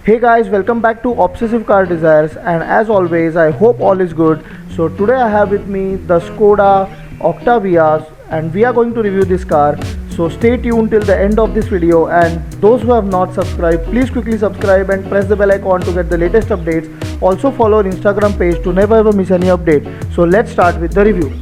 Hey guys, welcome back to Obsessive Car Desires, and as always I hope all is good. So today I have with me the Skoda Octavia and we are going to review this car. So stay tuned till the end of this video, and those who have not subscribed, please quickly subscribe and press the bell icon to get the latest updates. Also follow our Instagram page to never ever miss any update. So let's start with the review.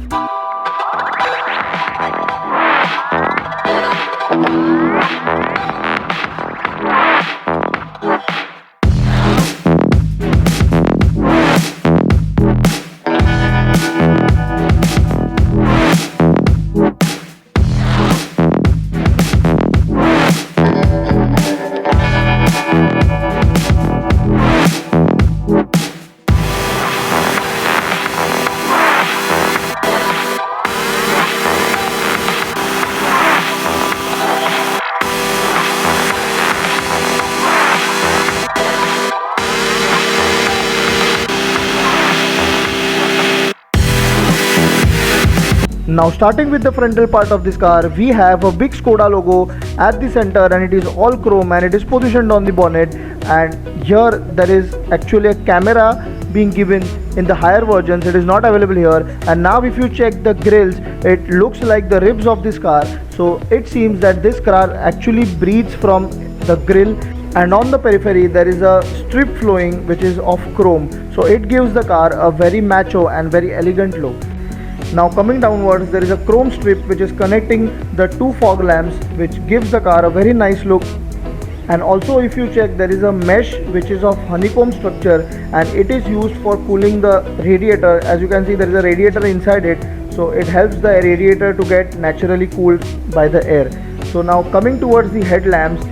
Now starting with the frontal part of this car, we have a big Skoda logo at the center, and it is all chrome and it is positioned on the bonnet, and here there is actually a camera being given in the higher versions. It is not available here. And now if you check the grills, it looks like the ribs of this car, so it seems that this car actually breathes from the grill. And on the periphery there is a strip flowing which is of chrome, so it gives the car a very macho and very elegant look. Now coming downwards, there is a chrome strip which is connecting the two fog lamps, which gives the car a very nice look. And also if you check, there is a mesh which is of honeycomb structure, and it is used for cooling the radiator. As you can see, there is a radiator inside it, so it helps the radiator to get naturally cooled by the air. So now coming towards the headlamps,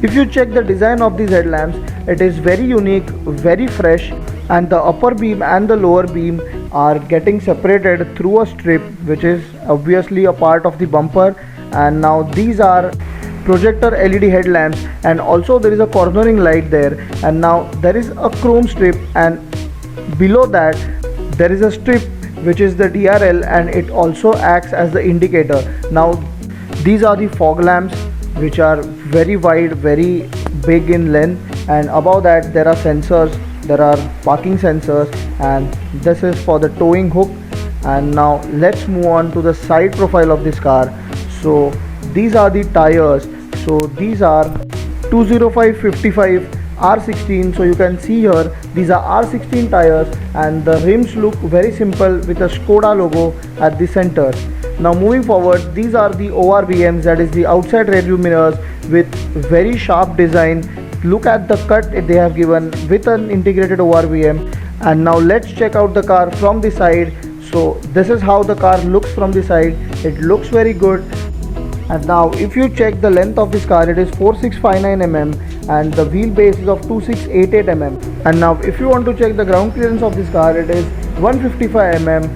if you check the design of these headlamps, it is very unique, very fresh, and the upper beam and the lower beam are getting separated through a strip which is obviously a part of the bumper. And now these are projector LED headlamps, and also there is a cornering light there. And now there is a chrome strip, and below that there is a strip which is the DRL, and it also acts as the indicator. Now these are the fog lamps which are very wide, very big in length, and above that there are sensors. There are parking sensors, and this is for the towing hook. And now let's move on to the side profile of this car. So these are the tires. So these are 205/55 R16. So you can see here these are R16 tires, and the rims look very simple with a Skoda logo at the center. Now moving forward, these are the ORVMs, that is the outside rearview mirrors with very sharp design. Look at the cut they have given with an integrated ORVM. And now let's check out the car from the side. So this is how the car looks from the side. It looks very good. And now if you check the length of this car, it is 4659 mm, and the wheelbase is of 2688 mm. And now if you want to check the ground clearance of this car, it is 155 mm,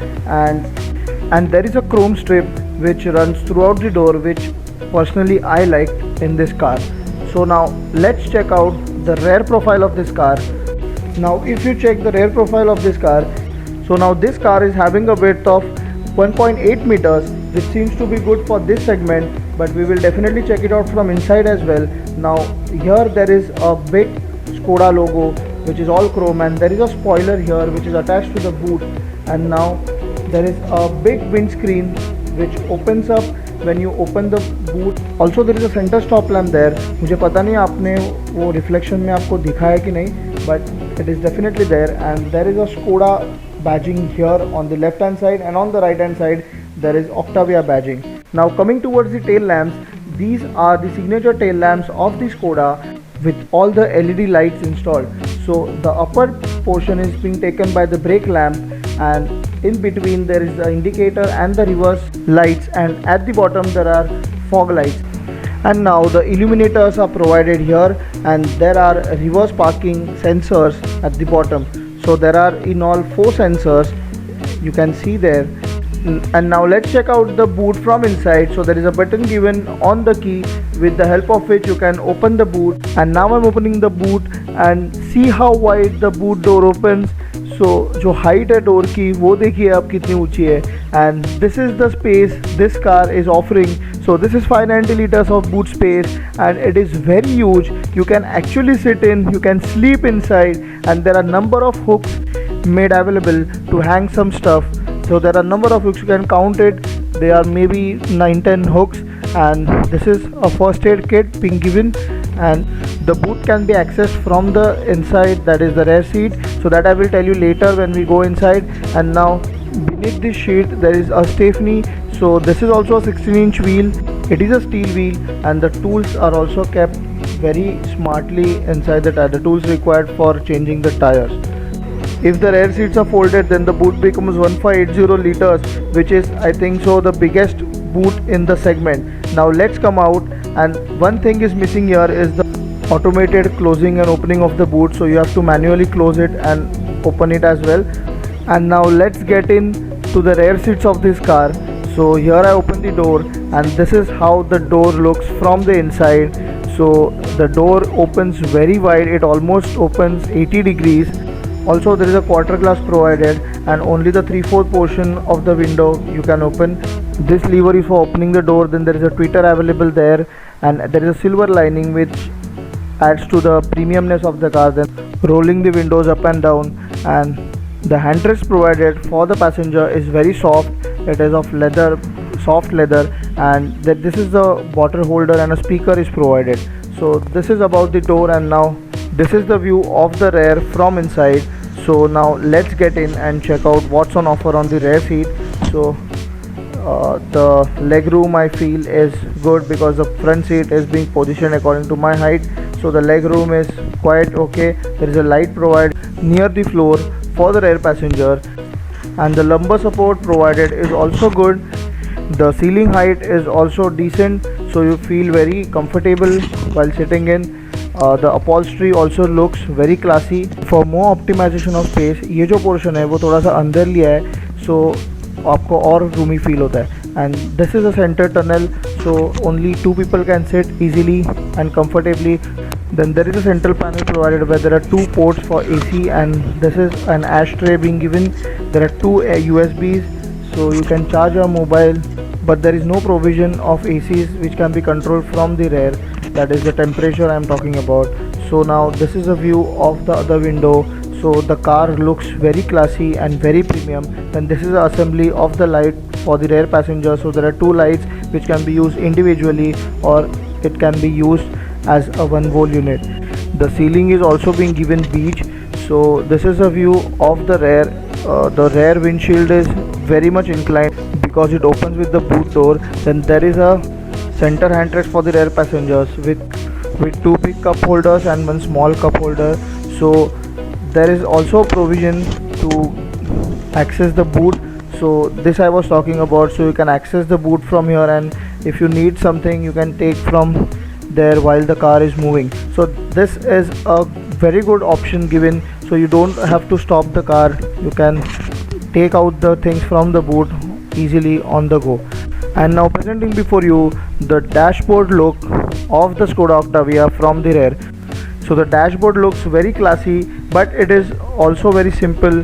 and there is a chrome strip which runs throughout the door, which personally I liked in this car. So now let's check out the rear profile of this car. Now if you check the rear profile of this car, so now this car is having a width of 1.8 meters, which seems to be good for this segment, but we will definitely check it out from inside as well. Now here there is a big Skoda logo which is all chrome, and there is a spoiler here which is attached to the boot. And now there is a big windscreen which opens up when you open the boot. Also there is a center stop lamp there. मुझे पता नहीं आपने वो reflection में आपको दिखा है कि नहीं, but it is definitely there. And there is a Skoda badging here on the left hand side, and on the right hand side there is Octavia badging. Now coming towards the tail lamps, these are the signature tail lamps of the Skoda with all the LED lights installed. So the upper portion is being taken by the brake lamp, and in between there is the indicator and the reverse lights, and at the bottom there are fog lights. And now the illuminators are provided here, and there are reverse parking sensors at the bottom. So there are in all 4 sensors, you can see there. And now let's check out the boot from inside. So there is a button given on the key with the help of which you can open the boot. And now I'm opening the boot, and see how wide the boot door opens. So जो height है door की वो देखिए आप कितनी ऊंची है, and this is the space this car is offering. So this is 590 liters of boot space, and it is very huge. You can actually sit in, you can sleep inside, and there are number of hooks made available to hang some stuff. So there are number of hooks, you can count it. There are maybe 9-10 hooks, and this is a first aid kit being given, and the boot can be accessed from the inside, that is the rear seat. So that I will tell you later when we go inside. And now beneath this sheet there is a Stepney. So this is also a 16-inch wheel. It is a steel wheel, and the tools are also kept very smartly inside the tire, the tools required for changing the tires. If the rear seats are folded, then the boot becomes 1580 liters, which is, I think so, the biggest boot in the segment. Now let's come out, and one thing is missing here is the automated closing and opening of the boot. So you have to manually close it and open it as well. And now let's get in to the rear seats of this car. So here I open the door, and this is how the door looks from the inside. So the door opens very wide, it almost opens 80 degrees. Also there is a quarter glass provided, and only the 3/4 portion of the window you can open. This lever is for opening the door. Then there is a tweeter available there, and there is a silver lining which adds to the premiumness of the car. Then rolling the windows up and down, and the handrest provided for the passenger is very soft. It is of leather, soft leather, and this is the bottle holder, and a speaker is provided. So this is about the door, and now this is the view of the rear from inside. So now let's get in and check out what's on offer on the rear seat. So the leg room I feel is good because the front seat is being positioned according to my height. So the leg room is quite okay. There is a light provided near the floor for the rear passenger, and the lumbar support provided is also good. The ceiling height is also decent, so you feel very comfortable while sitting in. The upholstery also looks very classy. For more optimization of space, ये जो portion है वो थोड़ा सा अंदर लिया है, so आपको और roomy feel होता है. And this is a center tunnel, so only 2 people can sit easily and comfortably. Then there is a central panel provided where there are 2 ports for AC, and this is an ashtray being given. There are 2 USBs, so you can charge your mobile, but there is no provision of ACs which can be controlled from the rear. That is the temperature I am talking about. So now this is a view of the other window. So the car looks very classy and very premium. Then this is the assembly of the light for the rear passenger. So there are 2 lights which can be used individually, or it can be used as a one whole unit. The ceiling is also being given beige. So this is a view of the rear. The rear windshield is very much inclined because it opens with the boot door. Then there is a center handrest for the rear passengers with 2 big cup holders and 1 small cup holder. So there is also provision to access the boot. So this I was talking about. So you can access the boot from here, and if you need something you can take from there while the car is moving. So this is a very good option given, so you don't have to stop the car. You can take out the things from the boot easily on the go. And now presenting before you the dashboard look of the Skoda Octavia from the rear. So the dashboard looks very classy, but it is also very simple,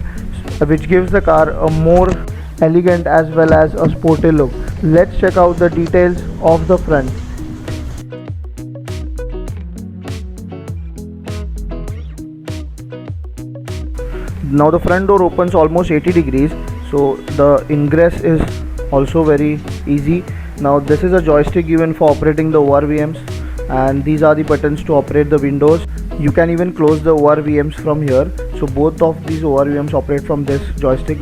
which gives the car a more elegant as well as a sporty look. Let's check out the details of the front. Now the front door opens almost 80 degrees, so the ingress is also very easy. Now this is a joystick given for operating the ORVMs, and these are the buttons to operate the windows. You can even close the ORVMs from here. So both of these ORVMs operate from this joystick.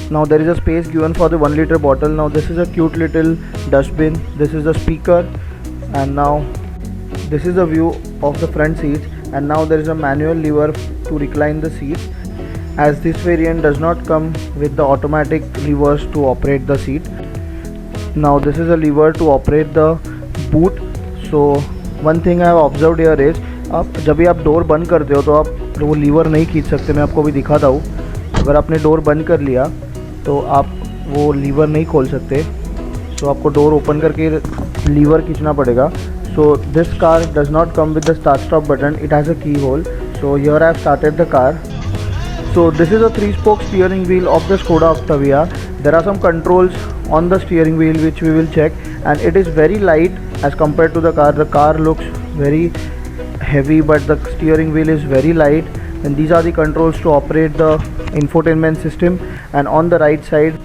Now there is a space given for the 1 liter bottle. Now this is a cute little dustbin. This is the speaker, and now this is a view of the front seats. And now there is a manual lever to recline the seats, as this variant does not come with the automatic levers to operate the seat. Now this is a lever to operate the boot. So one thing I have observed here is, आप जब भी आप door बंद करते हो तो आप वो लीवर नहीं खींच सकते. मैं आपको भी दिखाता हूँ. अगर आपने डोर बंद कर लिया तो आप वो लीवर नहीं खोल सकते. सो आपको डोर ओपन करके लीवर खींचना पड़ेगा. So this car does not come with the start stop button. It has a key hole. So here I have started the car. So this is a 3-spoke steering wheel of the Skoda Octavia. There are some controls on the steering wheel, which we will check, and it is very light as compared to the car. The car looks very heavy, but the steering wheel is very light. And these are the controls to operate the infotainment system. And on the right side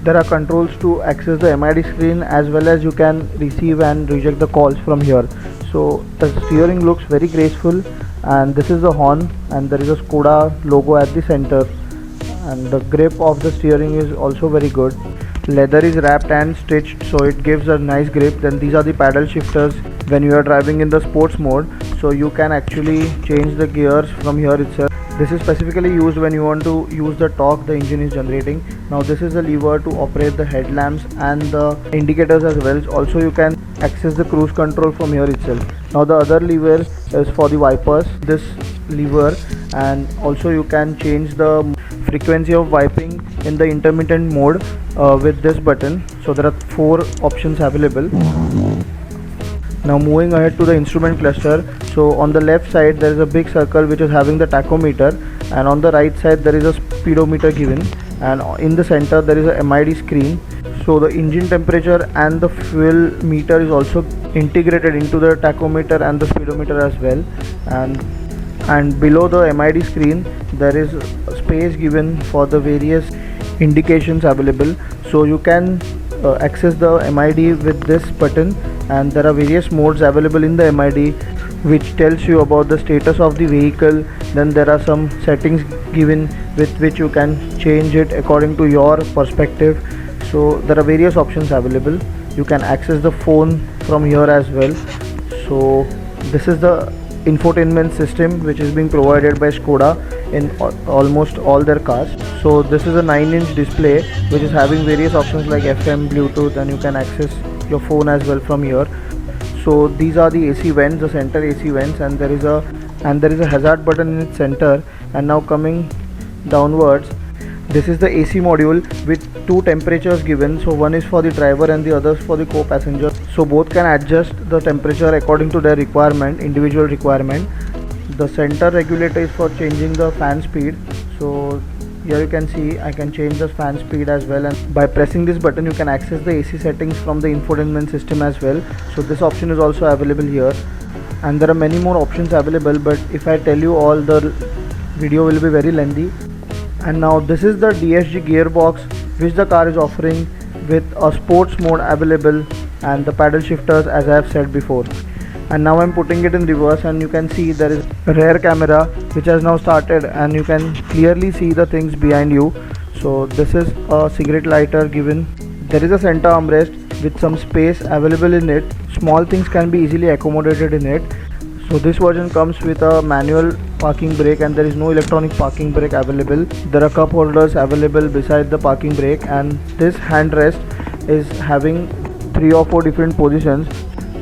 there are controls to access the MID screen, as well as you can receive and reject the calls from here. So the steering looks very graceful, and this is the horn, and there is a Skoda logo at the center, and the grip of the steering is also very good. Leather is wrapped and stitched, so it gives a nice grip. Then these are the paddle shifters when you are driving in the sports mode, so you can actually change the gears from here itself. This is specifically used when you want to use the torque the engine is generating. Now this is the lever to operate the headlamps and the indicators as well. Also you can access the cruise control from here itself. Now the other lever is for the wipers, this lever, and also you can change the frequency of wiping in the intermittent mode with this button. So there are 4 options available. Now moving ahead to the instrument cluster, so on the left side there is a big circle which is having the tachometer, and on the right side there is a speedometer given, and in the center there is a MID screen. So the engine temperature and the fuel meter is also integrated into the tachometer and the speedometer as well. And below the MID screen there is space given for the various indications available. So you can access the MID with this button, and there are various modes available in the MID which tells you about the status of the vehicle. Then there are some settings given with which you can change it according to your perspective. So there are various options available. You can access the phone from here as well. So this is the infotainment system which is being provided by Skoda in almost all their cars. So this is a 9-inch display which is having various options like FM, Bluetooth, and you can access your phone as well from here. So these are the AC vents, the center AC vents, and there is a hazard button in its center. And now coming downwards, this is the AC module with 2 temperatures given. So one is for the driver and the other is for the co-passenger. So both can adjust the temperature according to their requirement, individual requirement. The center regulator is for changing the fan speed. So here you can see I can change the fan speed as well, and by pressing this button you can access the AC settings from the infotainment system as well. So this option is also available here, and there are many more options available, but if I tell you all, the video will be very lengthy. And now this is the DSG gearbox which the car is offering with a sports mode available, and the paddle shifters as I have said before. And now I'm putting it in reverse, and you can see there is a rear camera which has now started, and you can clearly see the things behind you. So this is a cigarette lighter given. There is a center armrest with some space available in it. Small things can be easily accommodated in it. So this version comes with a manual parking brake, and there is no electronic parking brake available. There are cup holders available beside the parking brake, and this handrest is having 3 or 4 different positions,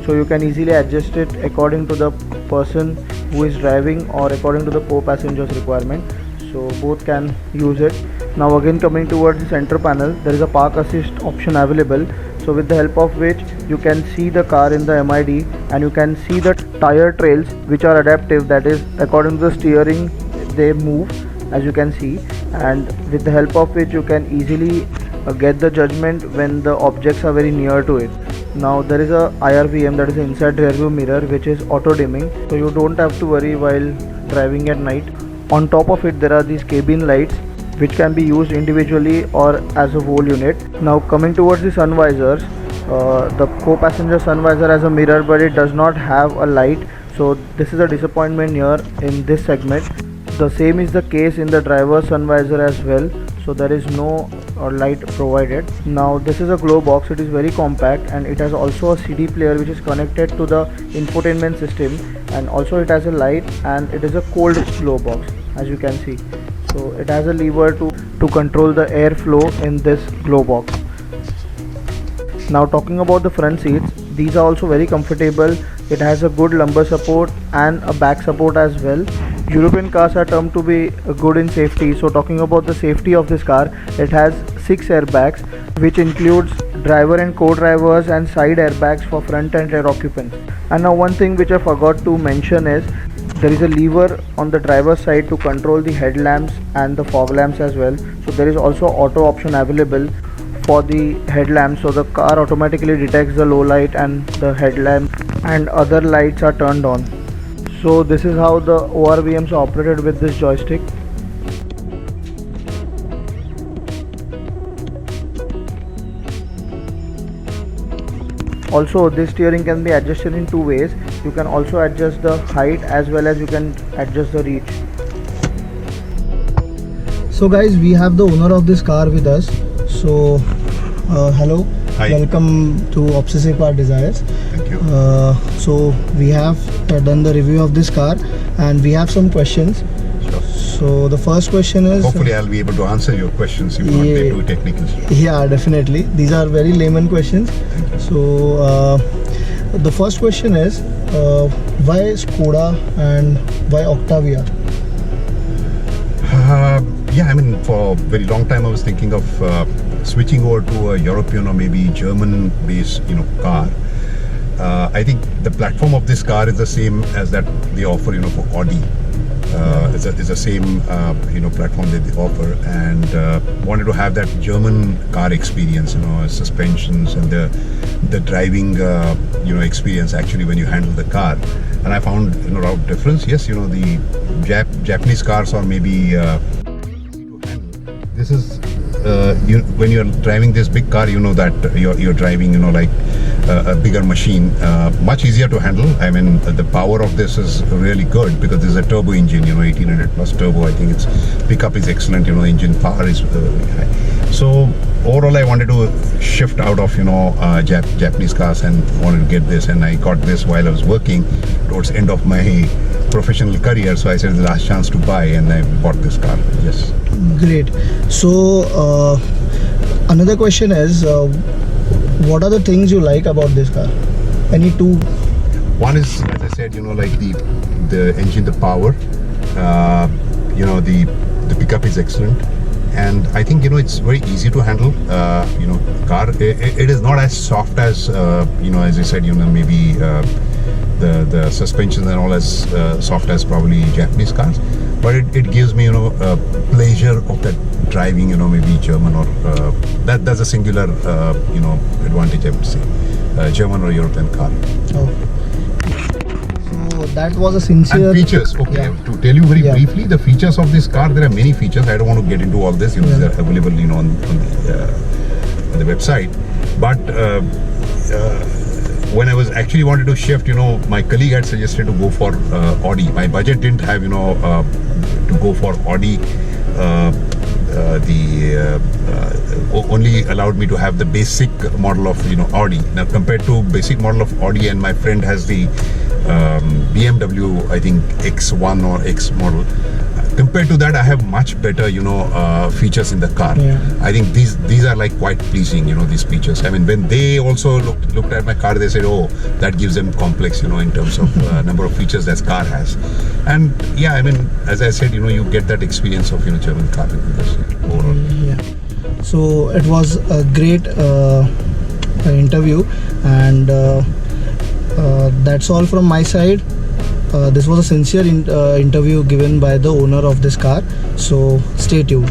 so you can easily adjust it according to the person who is driving or according to the co-passenger's requirement. So both can use it. Now again coming towards the center panel, there is a park assist option available, so with the help of which you can see the car in the MID, and you can see the tire trails which are adaptive, that is according to the steering they move, as you can see, and with the help of which you can easily get the judgment when the objects are very near to it. Now there is a IRVM, that is inside rear view mirror, which is auto dimming, so you don't have to worry while driving at night. On top of it there are these cabin lights which can be used individually or as a whole unit. Now coming towards the sun visors, the co-passenger sun visor has a mirror, but it does not have a light, so this is a disappointment here in this segment. The same is the case in the driver's sun visor as well, so there is no light provided. Now this is a glow box. It is very compact, and it has also a CD player which is connected to the infotainment system, and also it has a light, and it is a cold glow box, as you can see. So it has a lever to control the airflow in this glow box. Now talking about the front seats, these are also very comfortable. It has a good lumbar support and a back support as well. European cars are termed to be good in safety. So talking about the safety of this car, it has 6 airbags, which includes driver and co-drivers, and side airbags for front and rear occupants. And now one thing which I forgot to mention is there is a lever on the driver's side to control the headlamps and the fog lamps as well. So there is also auto option available for the headlamp, so the car automatically detects the low light and the headlamp and other lights are turned on. So this is how the ORVMs are operated with this joystick. Also, this steering can be adjusted in two ways. You can also adjust the height as well as you can adjust the reach. So guys, we have the owner of this car with us. So hello. Hi. Welcome to Obsessive Car Desires. Thank you. So we have done the review of this car and we have some questions. Sure. So the first question is, Hopefully, I'll be able to answer your questions if not get too technical. yeah, definitely. These are very layman questions. So the first question is, why Skoda and why Octavia? Yeah, I mean, for a very long time, I was thinking of switching over to a European or maybe German-based, car. I think the platform of this car is the same as that they offer, for Audi. It's the same, platform that they offer, and wanted to have that German car experience, suspensions and the driving, experience actually when you handle the car. And I found, a lot of difference. Yes, the Japanese cars are maybe easy to handle. This is when you're driving this big car, that you're driving, like a bigger machine, much easier to handle. I mean, the power of this is really good because this is a turbo engine, 1800 plus turbo. I think its pickup is excellent, engine power is very high. So overall, I wanted to shift out of, Japanese cars and wanted to get this, and I got this while I was working towards end of my professional career. So I said the last chance to buy, and I bought this car. Yes. Great. So another question is, what are the things you like about this car? Any two? One is, as I said, like the engine, the power. The pickup is excellent, and I think it's very easy to handle. Car. It is not as soft as as I said, maybe the suspensions and all as soft as probably Japanese cars, but it gives me pleasure of that driving, maybe German or that's a singular advantage, I would say, German or European car. Oh. So that was a sincere. And features, okay, Yeah. to tell you very briefly, the features of this car, there are many features. I don't want to get into all this, these are available on the website, but when I was actually wanted to shift, my colleague had suggested to go for Audi. My budget didn't have, to go for Audi. Only allowed me to have the basic model of Audi. Now compared to basic model of Audi, and my friend has the BMW, I think X1 or X model. Compared to that, I have much better features in the car. I think these are like quite pleasing, these features. I mean, when they also looked at my car, they said, oh, that gives them complex, in terms of number of features that car has. And yeah, I mean, as I said, you get that experience of German car overall. Yeah. So it was a great interview, and that's all from my side. This was a sincere interview given by the owner of this car. So stay tuned.